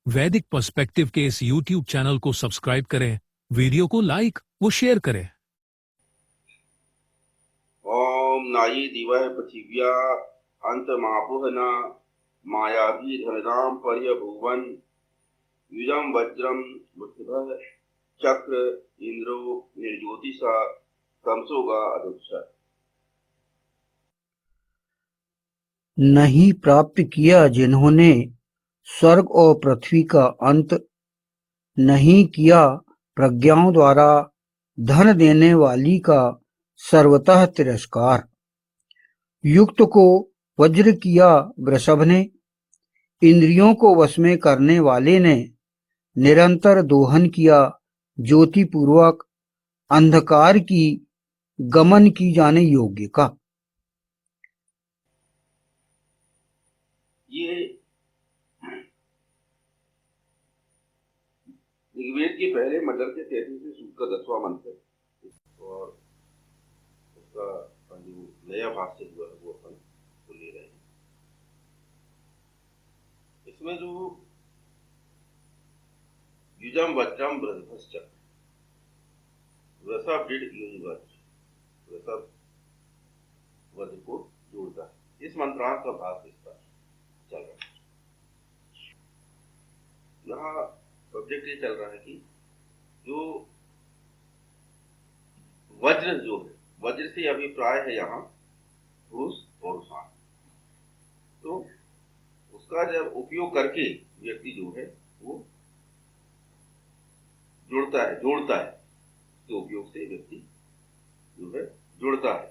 वैदिक पर्सपेक्टिव के इस YouTube चैनल को सब्सक्राइब करें, वीडियो को लाइक व शेयर करें। ओम नाई दिवह पृथिव्या अंतमापुहना मायाभिधनदाम पर्यभुवन युजम वज्रम मुठभः चक्र इंद्रो निर्ज्योतिषा तमसोगा अदुक्षा। नहीं प्राप्त किया जिन्होंने स्वर्ग और पृथ्वी का अंत, नहीं किया प्रज्ञाओं द्वारा धन देने वाली का सर्वतः तिरस्कार। युक्त को वज्र किया वृषभ ने, इंद्रियों को वश में करने वाले ने निरंतर दोहन किया ज्योति पूर्वक अंधकार की गमन की जाने योग्य का। ये ऋग्वेद के पहले मंडल के 33वें सूक्त का 10वां मंत्र है और उसका जो नया भाष्य हुआ है वो अपन तो ले रहे हैं। इसमें जो युजम वज्रम बृहस्पति वृषभ दृढ़ युज वज्र वृषभ वज्र को जोड़ता है। इस मंत्रांश का भाव इस पर चल रहा है। यहाँ सब्जेक्ट ये चल रहा है कि जो वज्र जो है, वज्र से अभिप्राय है यहाँ पुरुष और उषान। तो उसका जब उपयोग करके व्यक्ति जो है वो जोड़ता है उसके उपयोग से व्यक्ति जो है जोड़ता है।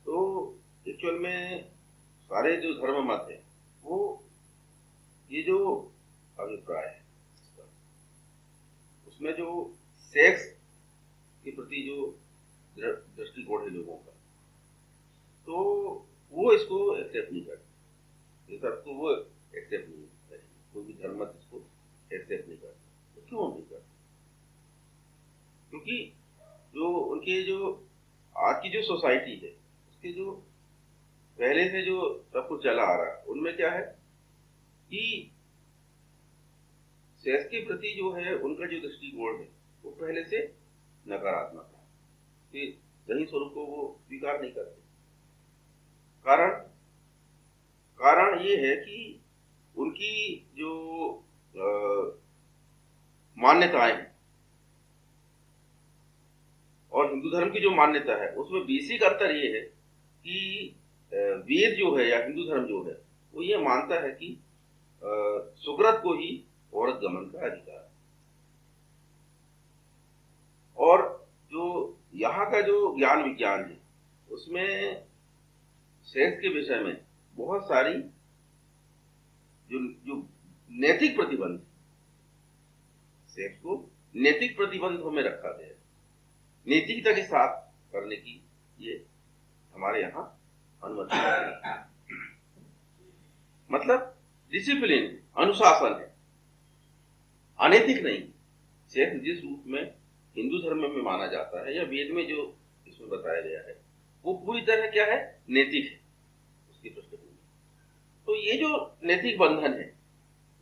तो एक्चुअल में सारे जो धर्म मत है वो ये जो अभिप्राय है उसमें जो सेक्स के प्रति जो दृष्टिकोण है लोगों का, तो वो इसको एक्सेप्ट नहीं करते। इस अर्थ को वो एक्सेप्ट नहीं करते, कोई भी धर्म मत इसको एक्सेप्ट नहीं करते। तो क्यों नहीं करते? क्योंकि जो उनके जो आज की जो सोसाइटी है उसके जो पहले से जो सब कुछ चला आ रहा है उनमें क्या है कि सेक्स के प्रति जो है उनका जो दृष्टिकोण है वो पहले से नकारात्मक है कि दही स्वरूप को वो स्वीकार नहीं करते। कारण ये है कि उनकी जो मान्यताएं हैं और हिंदू धर्म की जो मान्यता है उसमें बेसिक अंतर ये है कि वेद जो है या हिंदू धर्म जो है वो ये मानता है कि सुकृत को ही औरत गमन का अधिकार है। और जो यहाँ का जो ज्ञान विज्ञान है उसमें सेक्स के विषय में बहुत सारी जो नैतिक प्रतिबंध, सेक्स को नैतिक प्रतिबंधों में रखा गया है। नैतिकता के साथ करने की ये हमारे यहाँ अनुमति है। मतलब डिसिप्लिन, अनुशासन है, अनैतिक नहीं। सेक्स जिस रूप में हिंदू धर्म में माना जाता है या वेद में जो इसमें बताया गया है वो पूरी तरह क्या है, नैतिक है उसकी पृष्ठभूमि। तो ये जो नैतिक बंधन है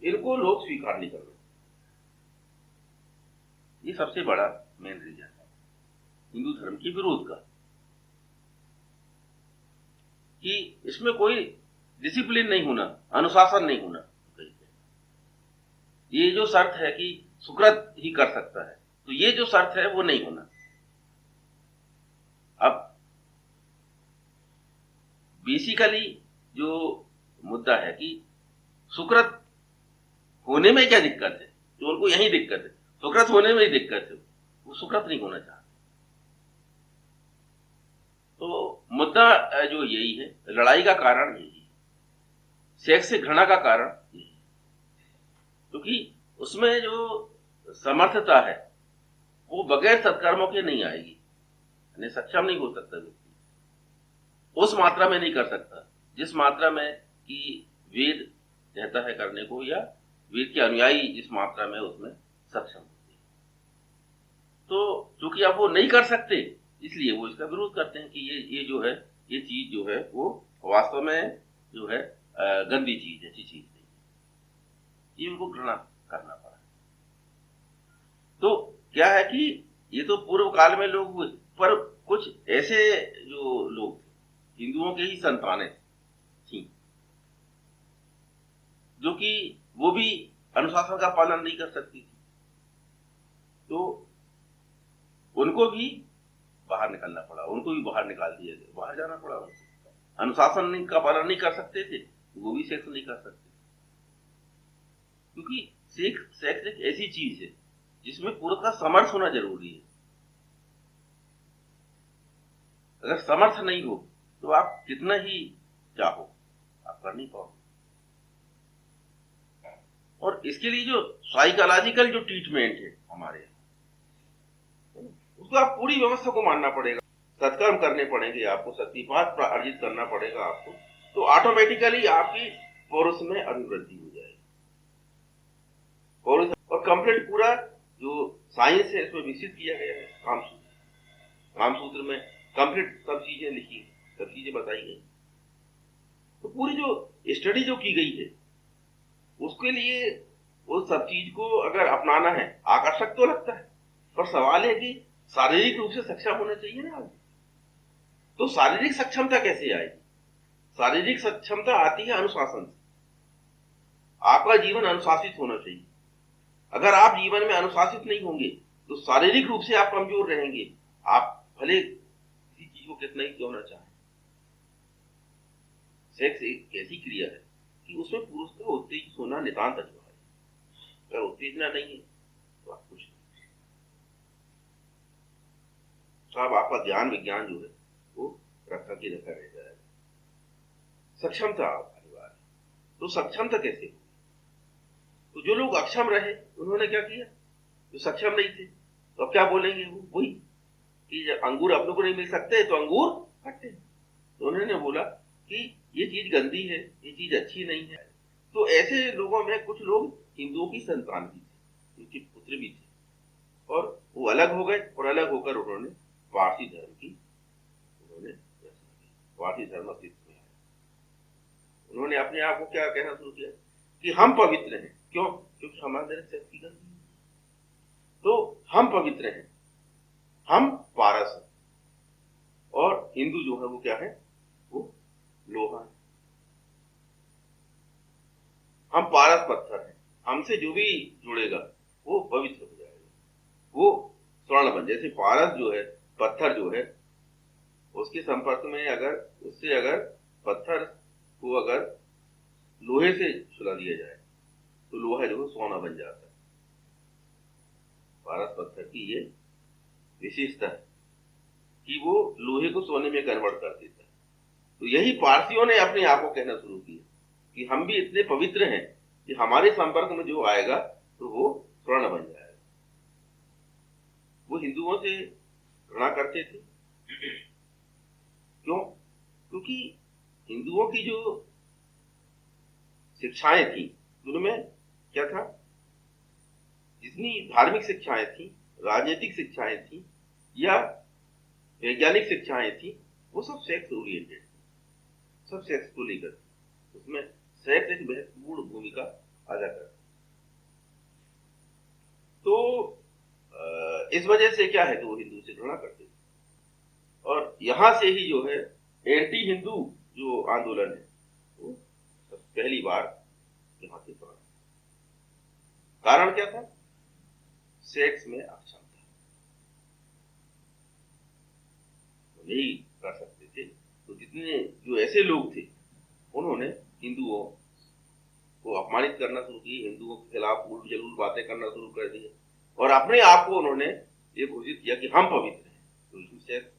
इनको लोग स्वीकार नहीं कर रहे। ये सबसे बड़ा मेन रीजन है हिंदू धर्म के विरोध का, कि इसमें कोई डिसिप्लिन नहीं होना, अनुशासन नहीं होना। ये जो शर्त है कि सुकृत ही कर सकता है, तो ये जो शर्त है वो नहीं होना। अब बेसिकली जो मुद्दा है कि सुकृत होने में क्या दिक्कत है, जो उनको यही दिक्कत है, सुकृत होने में ही दिक्कत है, वो सुकृत नहीं होना चाहते। तो मुद्दा जो यही है, लड़ाई का कारण यही है, सेक्स से घृणा का कारण यही है। क्योंकि उसमें जो समर्थता है वो बगैर सत्कर्मों के नहीं आएगी, यानी सक्षम नहीं हो सकता व्यक्ति उस मात्रा में नहीं कर सकता जिस मात्रा में कि वेद कहता है करने को, या वेद के अनुयायी जिस मात्रा में उसमें सक्षम होते हैं। तो चूंकि अब वो नहीं कर सकते इसलिए वो इसका विरोध करते हैं कि ये जो है, ये चीज जो है वो वास्तव में जो है गंदी चीज है, अच्छी चीज नहीं। ये उनको घृणा करना पड़ा। तो क्या है कि ये तो पूर्व काल में लोग हुए, पर कुछ ऐसे जो लोग थे, हिंदुओं के ही संतानें थी, जो कि वो भी अनुशासन का पालन नहीं कर सकती थी, तो उनको भी बाहर निकलना पड़ा, उनको भी बाहर निकाल दिया गया, बाहर जाना पड़ा उनको। अनुशासन का पालन नहीं कर सकते थे, वो भी सेक्स नहीं कर सकते, क्योंकि सेक्स एक ऐसी चीज है जिसमें पूरा का समर्थ होना जरूरी है। अगर समर्थ नहीं हो तो आप कितना ही चाहो आप कर नहीं पाओगे। और इसके लिए जो साइकोलॉजिकल जो ट्रीटमेंट है हमारे, उसको आप पूरी व्यवस्था को मानना पड़ेगा, सत्कर्म करने पड़ेंगे आपको, शक्तिपात अर्जित करना पड़ेगा आपको, तो ऑटोमेटिकली आपकी पौरुष में अभिवृद्धि हो जाएगी। पौरुष और कंप्लीट पूरा जो साइंस है इसमें विकसित किया गया है कामसूत्र। कामसूत्र में कंप्लीट सब चीजें लिखी, सब चीजें बताई गई। तो पूरी जो स्टडी जो की गई है उसके लिए वो सब चीज को अगर अपनाना है, आकर्षक तो लगता है, पर सवाल है कि शारीरिक रूप से सक्षम होना चाहिए ना आदमी। तो शारीरिक सक्षमता कैसे आएगी? शारीरिक सक्षमता आती है अनुशासन से। आपका जीवन अनुशासित होना चाहिए। अगर आप जीवन में अनुशासित नहीं होंगे तो शारीरिक रूप से आप कमजोर रहेंगे, आप भले किसी चीज को कितना ही क्यों ना चाहें। सेक्स एक ऐसी क्रिया है कि उसमें पुरुष का उत्तेजित होना नितांत अनिवार्य है। अगर उत्तेजना नहीं है तो आप कुछ नहीं, सब आपका ज्ञान विज्ञान जो है वो रखा के रखा रह जाएगा। सक्षमता अनिवार्य है। तो सक्षमता कैसे होगी? तो जो लोग अक्षम रहे उन्होंने क्या किया? जो सक्षम नहीं थे तो अब क्या बोलेंगे वो? वही कि जब अंगूर अपनों को नहीं मिल सकते तो अंगूर खट्टे। तो उन्होंने बोला कि ये चीज गंदी है, ये चीज अच्छी नहीं है। तो ऐसे लोगों में कुछ लोग हिंदुओं की संतान भी थे, उनके पुत्र भी थे, और वो अलग हो गए और अलग होकर उन्होंने पारसी धर्म की उन्होंने पारसी धर्म अस्तित्व में आया। उन्होंने अपने आप को क्या कहना शुरू किया कि हम पवित्र हैं। क्यों? क्योंकि हमारे अंदर शक्ति गंदी है। तो हम पवित्र हैं, हम पारस हैं, और हिंदू जो है वो क्या है? वो लोहा है। हम पारस पत्थर हैं, हमसे जो भी जुड़ेगा वो पवित्र हो जाएगा, वो स्वर्ण बन। जैसे पारस जो है, पत्थर जो है, उसके संपर्क में अगर उससे अगर पत्थर को अगर लोहे से सुला दिया जाए तो लोहा जो है सोना बन जाता है। पारस पत्थर की ये विशेषता है कि वो लोहे को सोने में कन्वर्ट कर देता है। तो यही पारसियों ने अपने आप को कहना शुरू किया कि हम भी इतने पवित्र हैं कि हमारे संपर्क में जो आएगा तो वो स्वर्ण बन जाएगा। वो हिंदुओं से घृणा करते थे। क्यों? क्योंकि हिंदुओं की जो शिक्षाएं थी उनमें क्या था? जितनी धार्मिक शिक्षाएं थी, राजनीतिक शिक्षाएं थी या वैज्ञानिक शिक्षाएं थी, वो सब सेक्स ओरिएंटेड, सब सेक्स को लेकर। उसमें सेक्स एक महत्वपूर्ण भूमिका अदा करता। तो इस वजह से क्या है कि वो हिंदू से घृणा करते थे। और यहां से ही जो है एंटी हिंदू जो आंदोलन है वो पहली बार यहां से पड़ा। कारण क्या था? सेक्स में अक्षमता, नहीं कर सकते थे। तो जितने जो ऐसे लोग थे उन्होंने हिंदुओं को अपमानित करना शुरू किया, हिंदुओं के खिलाफ उल्ट जलूल बातें करना शुरू कर दिया, और अपने आप को उन्होंने ये घोषित किया कि हम पवित्र हैं। तो इसमें सेक्स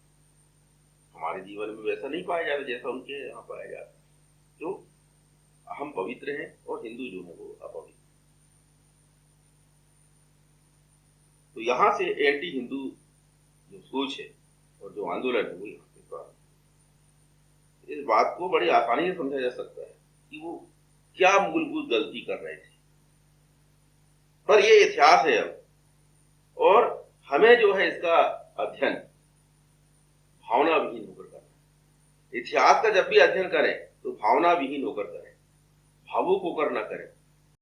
हमारे जीवन में वैसा नहीं पाया जाता जैसा उनके यहाँ पाया जाता। तो हम पवित्र हैं और हिंदू जो है वो अपवित्र। तो यहां से एंटी हिंदू जो सोच है और जो आंदोलन है वो यहाँ से प्रारंभ। इस बात को बड़ी आसानी से समझा जा सकता है कि वो क्या मूलभूत गलती कर रहे थे, पर ये इतिहास है अब, और हमें जो है इसका अध्ययन भावना विहीन होकर करना है। इतिहास का जब भी अध्ययन करें तो भावना विहीन होकर करें, भावुक होकर न करें।